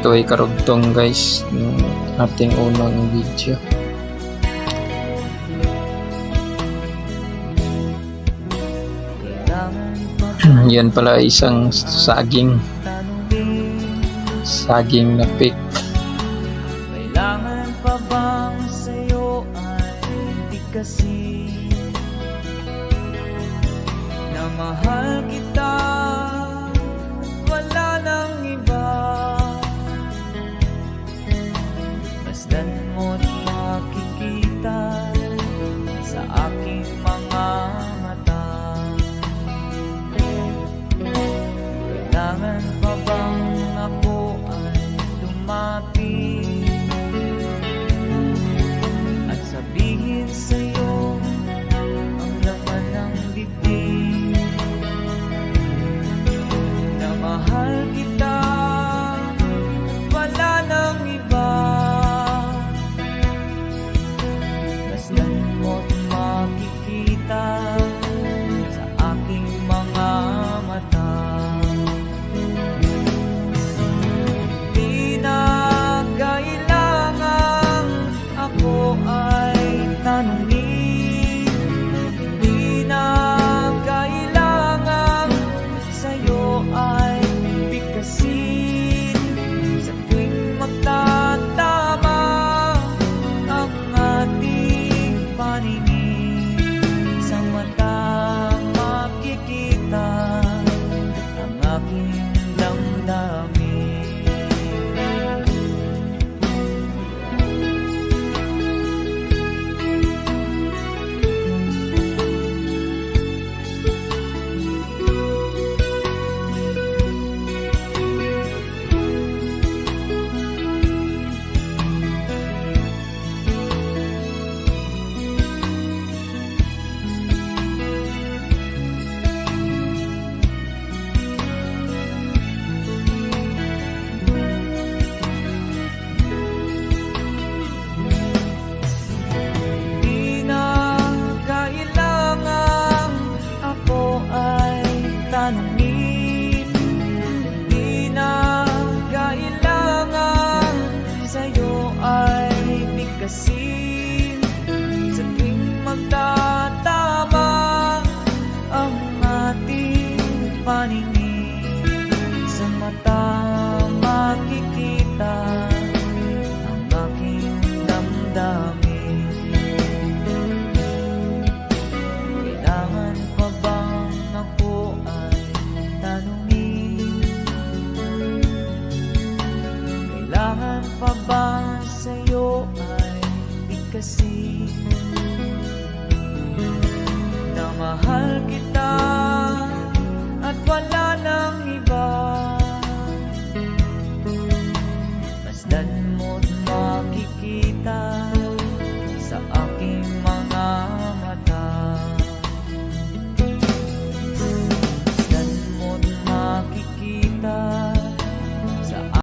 ito ay karugtong guys ng ating unang video. Yan pala isang saging na pick. Kailangan pa bang sa'yo ay bigkasin na mahal kita, wala nang iba. Masdan mo't makikita sa aking mga mata. Kailangan pa bang ako ay lumapit at sabihin sa'yo ang laman ng bibig na mahal kita, wala nang iba. Masdan mo't makikita sa aking mga mata. Di na kailangan ako ay tanungin, di na kailangan sa'yo ay bigkasin. Sa tuwing magtatama ang ating paningin, sa mata makikita ang aking damdamin. Di na kailangan ako ay tanungin, di na kailangan sa'yo ay bigkasin. Sa tuwing magtatama ang ating paningin, sa mata makikita ang aking damdamin. Kailangan pa bang ako ay tanungin? Kailangan pa ba sa'yo ay bigkasin na mahal kita,